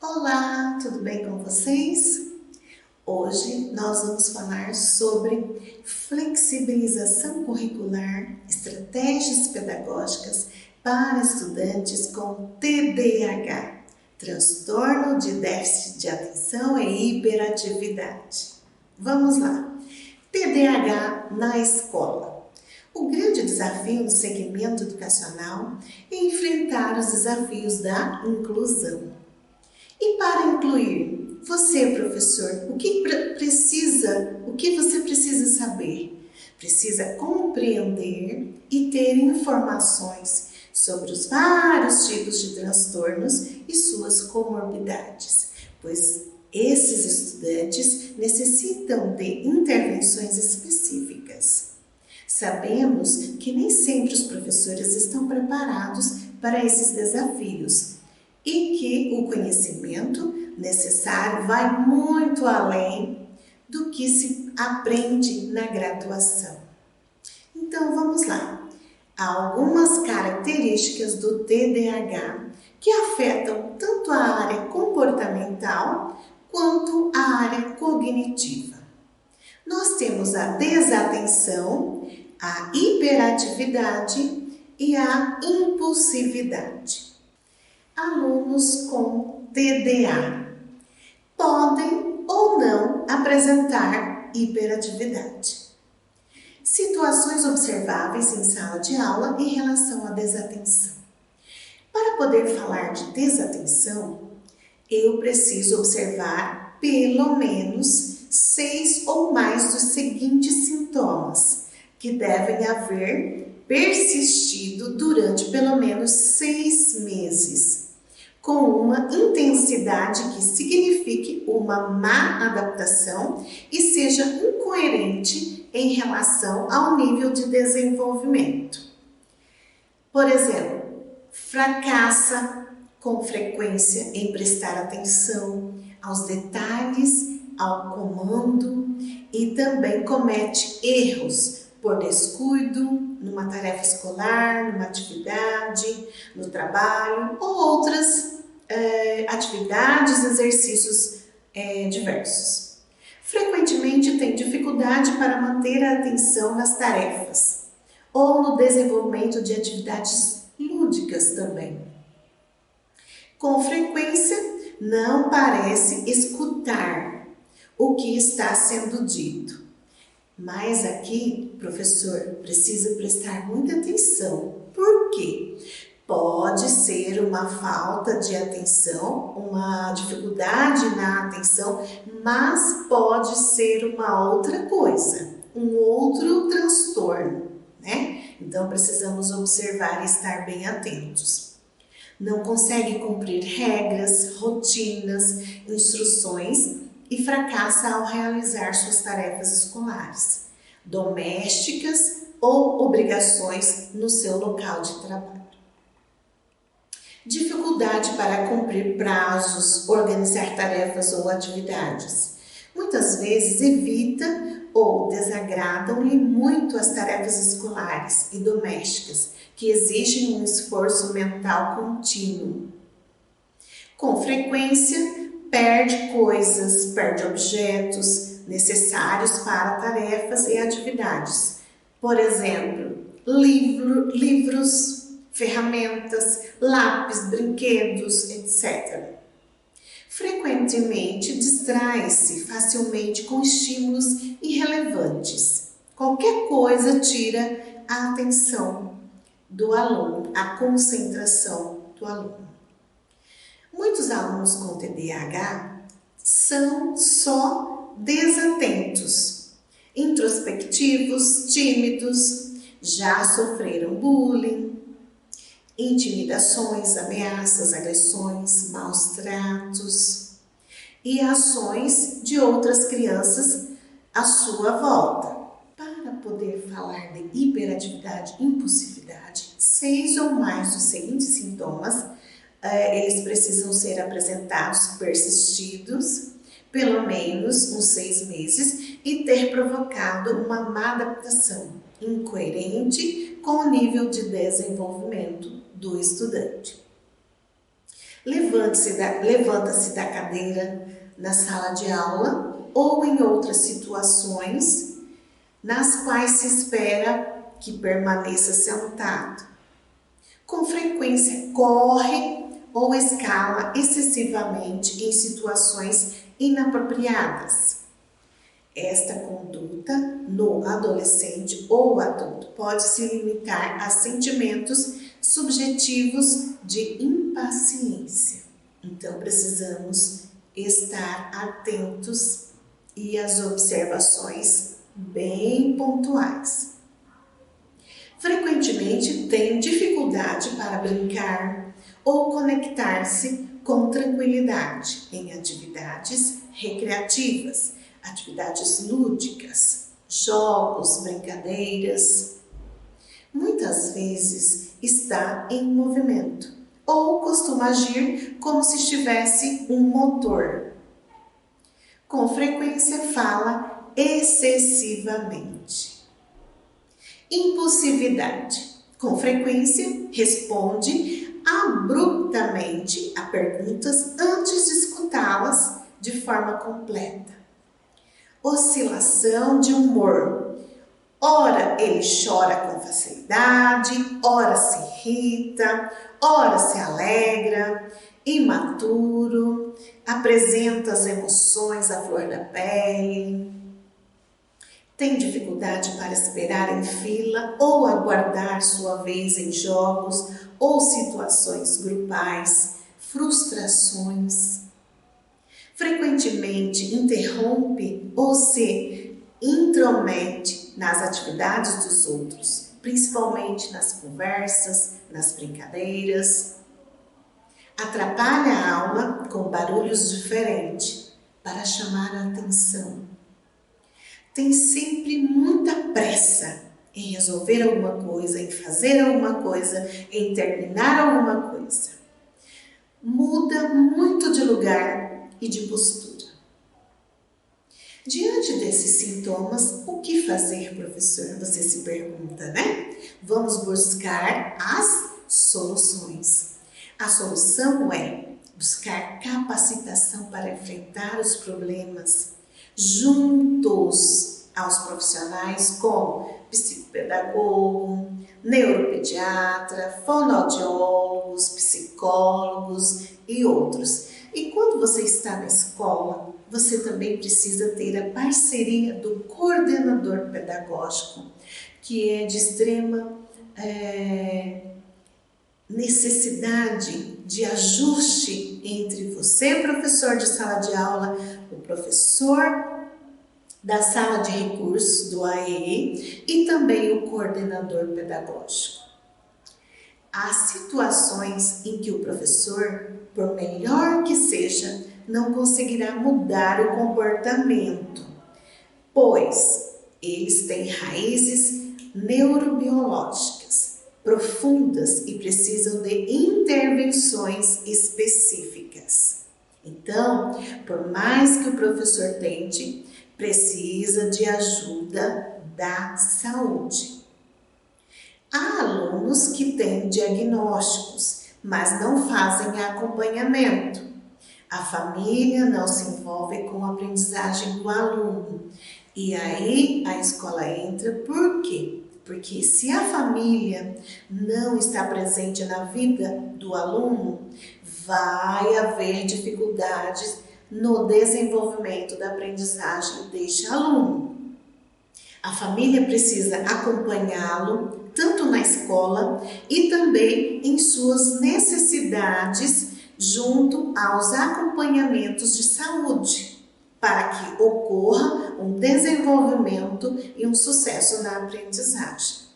Olá, tudo bem com vocês? Hoje nós vamos falar sobre flexibilização curricular, estratégias pedagógicas para estudantes com TDAH, transtorno de déficit de atenção e hiperatividade. Vamos lá. TDAH na escola. O grande desafio no segmento educacional é enfrentar os desafios da inclusão. E para incluir, você, professor, o que você precisa saber? Precisa compreender e ter informações sobre os vários tipos de transtornos e suas comorbidades, pois esses estudantes necessitam de intervenções específicas. Sabemos que nem sempre os professores estão preparados para esses desafios e que o conhecimento necessário vai muito além do que se aprende na graduação. Então vamos lá. Há algumas características do TDAH que afetam tanto a área comportamental quanto a área cognitiva. Nós temos a desatenção, a hiperatividade e a impulsividade. Alunos com TDA podem ou não apresentar hiperatividade. Situações observáveis em sala de aula em relação à desatenção. Para poder falar de desatenção, eu preciso observar pelo menos 6 ou mais dos seguintes sintomas, que devem haver persistido durante pelo menos 6 meses, com uma intensidade que signifique uma má adaptação e seja incoerente em relação ao nível de desenvolvimento. Por exemplo, fracassa com frequência em prestar atenção aos detalhes, ao comando e também comete erros por descuido numa tarefa escolar, numa atividade, no trabalho ou outras atividades, exercícios diversos. Frequentemente tem dificuldade para manter a atenção nas tarefas ou no desenvolvimento de atividades lúdicas também. Com frequência, não parece escutar o que está sendo dito. Mas aqui, professor, precisa prestar muita atenção. Por quê? Pode ser uma falta de atenção, uma dificuldade na atenção, mas pode ser uma outra coisa, um outro transtorno, né? Então, precisamos observar e estar bem atentos. Não consegue cumprir regras, rotinas, instruções e fracassa ao realizar suas tarefas escolares, domésticas ou obrigações no seu local de trabalho. Dificuldade para cumprir prazos, organizar tarefas ou atividades. Muitas vezes evita ou desagradam-lhe muito as tarefas escolares e domésticas, que exigem um esforço mental contínuo. Com frequência, perde coisas, perde objetos necessários para tarefas e atividades. Por exemplo, livros, ferramentas, lápis, brinquedos, etc. Frequentemente distrai-se facilmente com estímulos irrelevantes. Qualquer coisa tira a atenção do aluno, a concentração do aluno. Muitos alunos com TDAH são só desatentos, introspectivos, tímidos, já sofreram bullying, intimidações, ameaças, agressões, maus tratos e ações de outras crianças à sua volta. Para poder falar de hiperatividade e impulsividade, 6 ou mais dos seguintes sintomas, eles precisam ser apresentados persistidos, pelo menos uns 6 meses, e ter provocado uma má adaptação incoerente com o nível de desenvolvimento do estudante. Levanta-se da cadeira na sala de aula ou em outras situações nas quais se espera que permaneça sentado. Com frequência corre ou escala excessivamente em situações inapropriadas. Esta conduta no adolescente ou adulto pode se limitar a sentimentos subjetivos de impaciência. Então, precisamos estar atentos e as observações bem pontuais. Frequentemente tem dificuldade para brincar ou conectar-se com tranquilidade em atividades recreativas, atividades lúdicas, jogos, brincadeiras. Muitas vezes está em movimento ou costuma agir como se estivesse um motor. Com frequência fala excessivamente. Impulsividade. Com frequência responde abruptamente a perguntas antes de escutá-las de forma completa. Oscilação de humor. Ora ele chora com facilidade, ora se irrita, ora se alegra, imaturo, apresenta as emoções à flor da pele. Tem dificuldade para esperar em fila ou aguardar sua vez em jogos ou situações grupais, frustrações. Frequentemente interrompe ou se intromete nas atividades dos outros, principalmente nas conversas, nas brincadeiras. Atrapalha a aula com barulhos diferentes para chamar a atenção. Tem sempre muita pressa em resolver alguma coisa, em fazer alguma coisa, em terminar alguma coisa. Muda muito de lugar e de postura. Diante desses sintomas, o que fazer, professor? Você se pergunta, né? Vamos buscar as soluções. A solução é buscar capacitação para enfrentar os problemas juntos aos profissionais como psicopedagogo, neuropediatra, fonoaudiólogos, psicólogos e outros. E quando você está na escola, você também precisa ter a parceria do coordenador pedagógico, que é de extrema necessidade de ajuste entre você, professor de sala de aula, o professor da sala de recursos do AEE e também o coordenador pedagógico. Há situações em que o professor, por melhor que seja, não conseguirá mudar o comportamento, pois eles têm raízes neurobiológicas profundas e precisam de intervenções específicas. Então, por mais que o professor tente, precisa de ajuda da saúde. Há alunos que têm diagnósticos, mas não fazem acompanhamento. A família não se envolve com a aprendizagem do aluno. E aí a escola entra, por quê? Porque se a família não está presente na vida do aluno, vai haver dificuldades no desenvolvimento da aprendizagem deste aluno. A família precisa acompanhá-lo tanto na escola e também em suas necessidades junto aos acompanhamentos de saúde, para que ocorra um desenvolvimento e um sucesso na aprendizagem.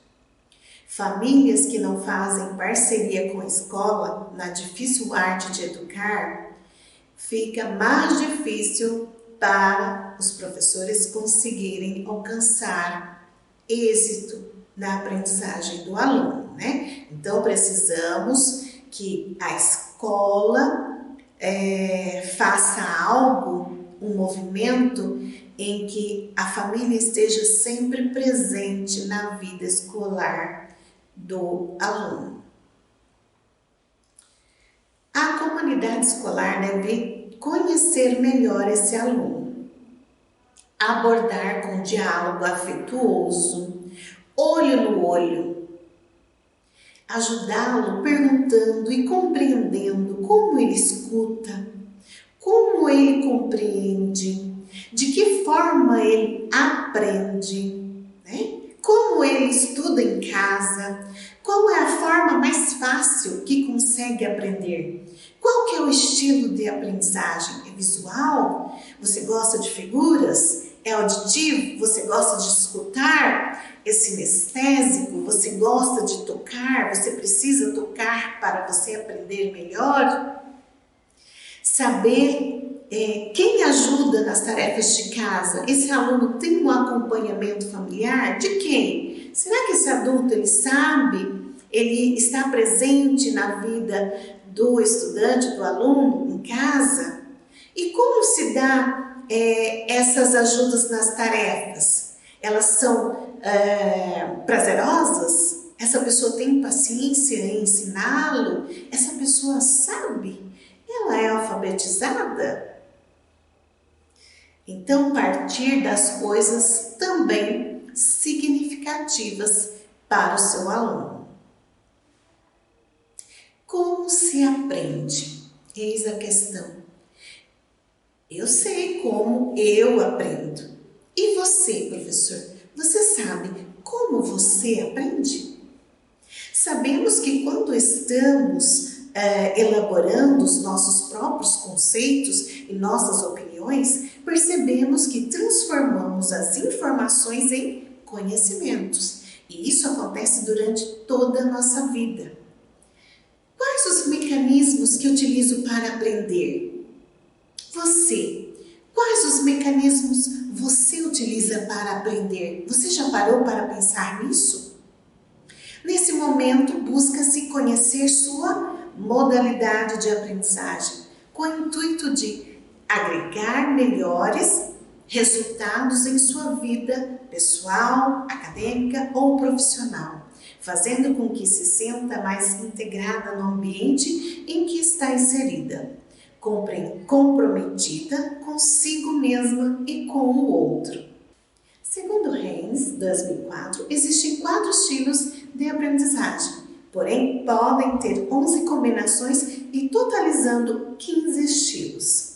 Famílias que não fazem parceria com a escola na difícil arte de educar, fica mais difícil para os professores conseguirem alcançar êxito na aprendizagem do aluno, né? Então, precisamos que a escola faça algo, um movimento em que a família esteja sempre presente na vida escolar do aluno. A comunidade unidade escolar deve conhecer melhor esse aluno, abordar com diálogo afetuoso, olho no olho, ajudá-lo perguntando e compreendendo como ele escuta, como ele compreende, de que forma ele aprende, né? Como ele estuda em casa, qual é a forma mais fácil que consegue aprender, qual que é o estilo de aprendizagem, é visual? Você gosta de figuras? É auditivo? Você gosta de escutar? É sinestésico? Você gosta de tocar? Você precisa tocar para você aprender melhor? Saber quem ajuda nas tarefas de casa. Esse aluno tem um acompanhamento familiar? De quem? Será que esse adulto ele sabe? Ele está presente na vida do estudante, do aluno em casa? E como se dá essas ajudas nas tarefas? Elas são prazerosas? Essa pessoa tem paciência em ensiná-lo? Essa pessoa sabe? Ela é alfabetizada? Então, partir das coisas também significativas para o seu aluno. Como se aprende? Eis a questão. Eu sei como eu aprendo. E você, professor? Você sabe como você aprende? Sabemos que quando estamos elaborando os nossos próprios conceitos e nossas opiniões, percebemos que transformamos as informações em conhecimentos. E isso acontece durante toda a nossa vida. Quais os mecanismos que utilizo para aprender? Você. Quais os mecanismos você utiliza para aprender? Você já parou para pensar nisso? Nesse momento, busca-se conhecer sua modalidade de aprendizagem, com o intuito de agregar melhores resultados em sua vida pessoal, acadêmica ou profissional, fazendo com que se sinta mais integrada no ambiente em que está inserida, comprometida consigo mesma e com o outro. Segundo Reis, 2004, existem 4 estilos de aprendizagem, porém podem ter 11 combinações e totalizando 15 estilos.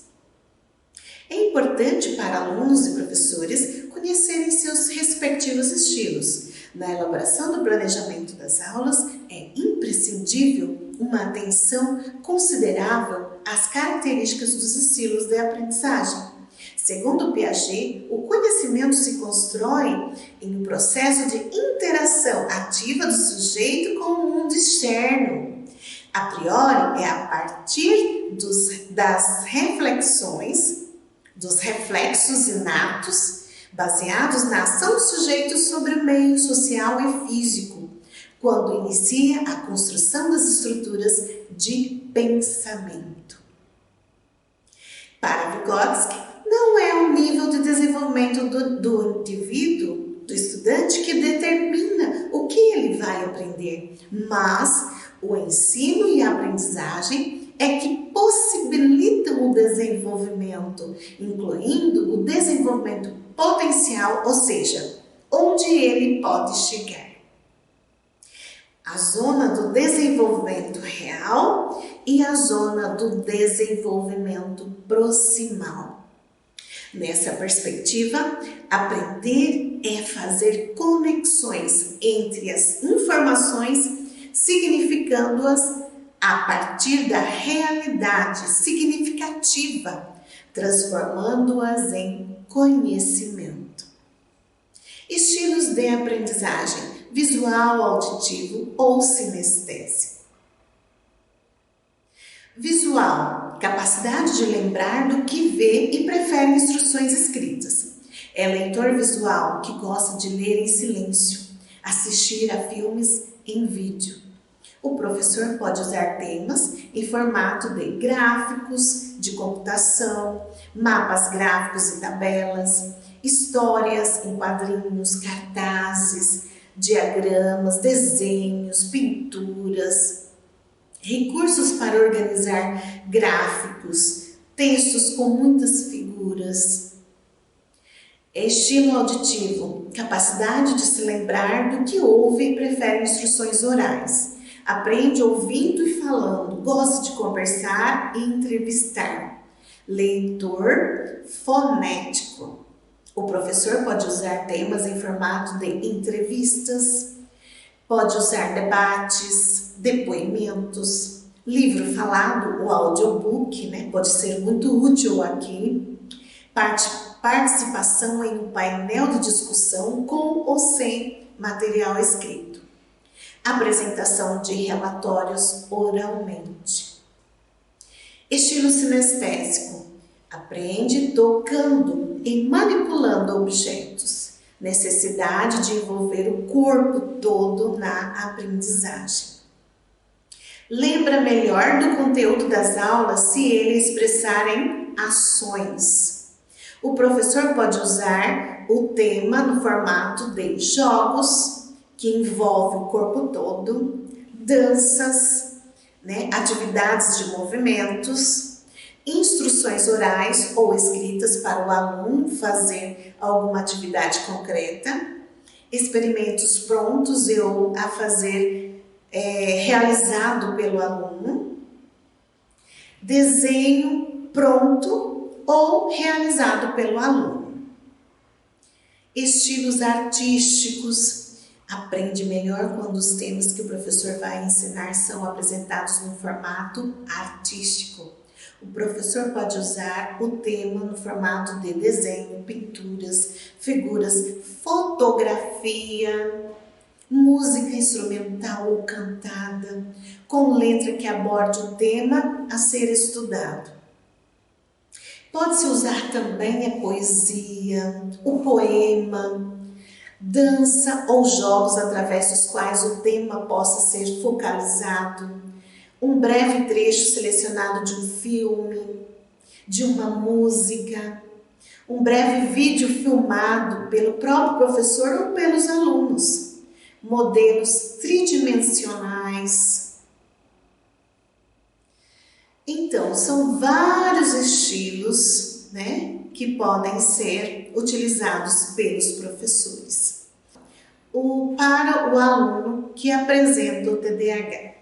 É importante para alunos e professores conhecerem seus respectivos estilos. Na elaboração do planejamento das aulas, é imprescindível uma atenção considerável às características dos estilos de aprendizagem. Segundo Piaget, o conhecimento se constrói em um processo de interação ativa do sujeito com o mundo externo. A priori, é a partir das reflexões, dos reflexos inatos, baseados na ação do sujeito sobre o meio social e físico, quando inicia a construção das estruturas de pensamento. Para Vygotsky, não é o nível de desenvolvimento do indivíduo, do estudante, que determina o que ele vai aprender, mas o ensino e a aprendizagem é que possibilitam o desenvolvimento, incluindo o desenvolvimento potencial, ou seja, onde ele pode chegar. A zona do desenvolvimento real e a zona do desenvolvimento proximal. Nessa perspectiva, aprender é fazer conexões entre as informações, significando-as a partir da realidade significativa, transformando-as em conhecimento. Estilos de aprendizagem: visual, auditivo ou sinestésico. Visual, capacidade de lembrar do que vê e prefere instruções escritas. É leitor visual que gosta de ler em silêncio, assistir a filmes em vídeo. O professor pode usar temas em formato de gráficos, de computação, mapas gráficos e tabelas, histórias em quadrinhos, cartazes, diagramas, desenhos, pinturas, recursos para organizar gráficos, textos com muitas figuras. Estímulo auditivo, capacidade de se lembrar do que ouve e prefere instruções orais. Aprende ouvindo e falando, gosta de conversar e entrevistar. Leitor fonético. O professor pode usar temas em formato de entrevistas, pode usar debates, depoimentos, livro falado, o audiobook, né? Pode ser muito útil aqui. Participação em um painel de discussão com ou sem material escrito. Apresentação de relatórios oralmente. Estilo sinestésico. Aprende tocando e manipulando objetos. Necessidade de envolver o corpo todo na aprendizagem. Lembra melhor do conteúdo das aulas se ele expressar em ações. O professor pode usar o tema no formato de jogos, que envolve o corpo todo, danças, né, atividades de movimentos, instruções orais ou escritas para o aluno fazer alguma atividade concreta, experimentos prontos ou a fazer realizado pelo aluno, desenho pronto ou realizado pelo aluno. Estilos artísticos. Aprende melhor quando os temas que o professor vai ensinar são apresentados no formato artístico. O professor pode usar o tema no formato de desenho, pinturas, figuras, fotografia, música instrumental ou cantada, com letra que aborde o tema a ser estudado. Pode-se usar também a poesia, o poema, dança ou jogos através dos quais o tema possa ser focalizado, um breve trecho selecionado de um filme, de uma música, um breve vídeo filmado pelo próprio professor ou pelos alunos, modelos tridimensionais. Então, são vários estilos, né, que podem ser utilizados pelos professores. Para o aluno que apresenta o TDAH.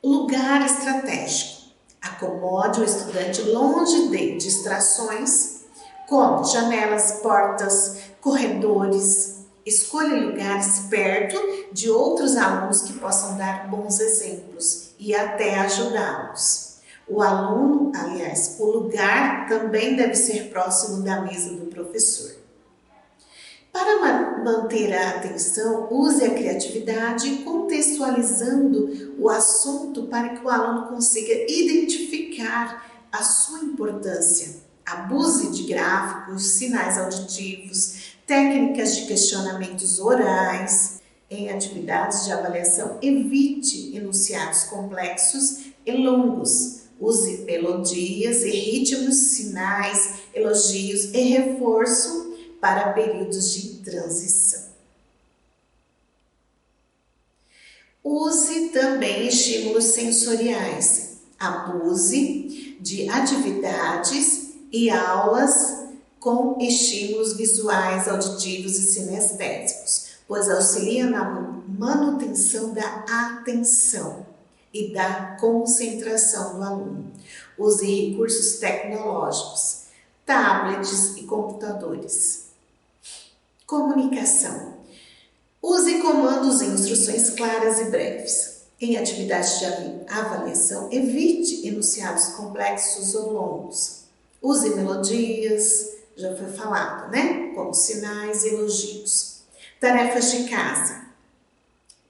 Lugar estratégico. Acomode o estudante longe de distrações, como janelas, portas, corredores. Escolha lugares perto de outros alunos que possam dar bons exemplos e até ajudá-los. O aluno, aliás, o lugar também deve ser próximo da mesa do professor. Para manter a atenção, use a criatividade contextualizando o assunto para que o aluno consiga identificar a sua importância. Abuse de gráficos, sinais auditivos, técnicas de questionamentos orais. Em atividades de avaliação, evite enunciados complexos e longos. Use melodias e ritmos, sinais, elogios e reforço para períodos de transição. Use também estímulos sensoriais. Abuse de atividades e aulas com estímulos visuais, auditivos e sinestésicos, pois auxilia na manutenção da atenção e da concentração do aluno. Use recursos tecnológicos, tablets e computadores. Comunicação. Use comandos e instruções claras e breves. Em atividades de avaliação, evite enunciados complexos ou longos. Use melodias, já foi falado, né? Como sinais e elogios. Tarefas de casa.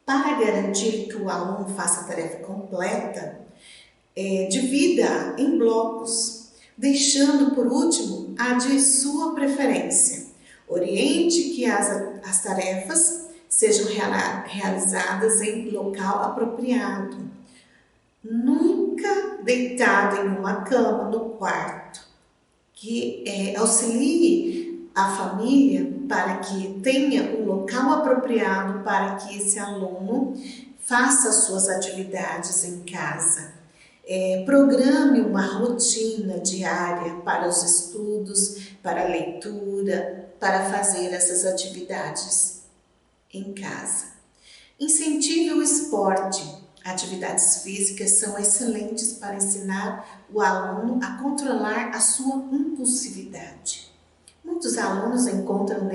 Para garantir que o aluno faça a tarefa completa, divida em blocos, deixando por último a de sua preferência. Oriente que as tarefas sejam realizadas em local apropriado. Nunca deitado em uma cama no quarto. Que auxilie a família para que tenha um local apropriado para que esse aluno faça as suas atividades em casa. Programe uma rotina diária para os estudos, para a leitura, para fazer essas atividades em casa. Incentive o esporte. Atividades físicas são excelentes para ensinar o aluno a controlar a sua impulsividade. Muitos alunos encontram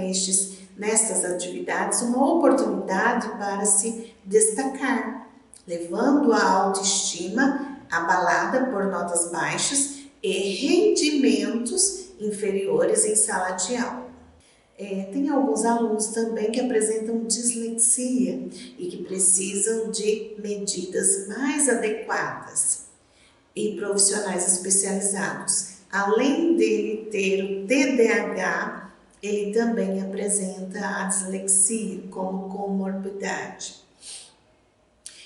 nestas atividades uma oportunidade para se destacar, levando a autoestima abalada por notas baixas e rendimentos inferiores em sala de aula. Tem alguns alunos também que apresentam dislexia e que precisam de medidas mais adequadas e profissionais especializados. Além dele ter o TDAH, ele também apresenta a dislexia como comorbidade.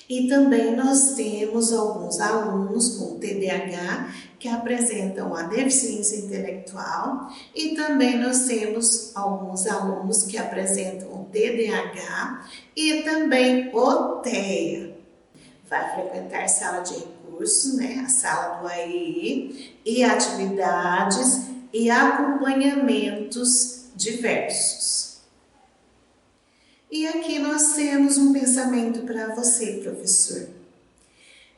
E também nós temos alguns alunos com TDAH que apresentam a deficiência intelectual e também nós temos alguns alunos que apresentam o TDAH e também o TEA. Vai frequentar sala de recursos, a sala do AEE e atividades e acompanhamentos diversos. E aqui nós temos um pensamento para você, professor,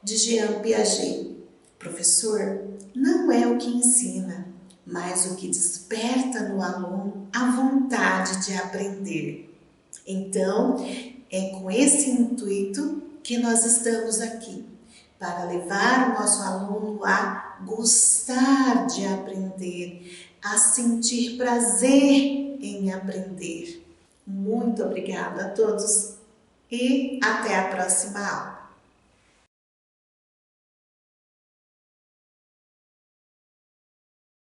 de Jean Piaget. Professor, não é o que ensina, mas o que desperta no aluno a vontade de aprender. Então, é com esse intuito que nós estamos aqui, para levar o nosso aluno a gostar de aprender, a sentir prazer em aprender. Muito obrigada a todos e até a próxima aula.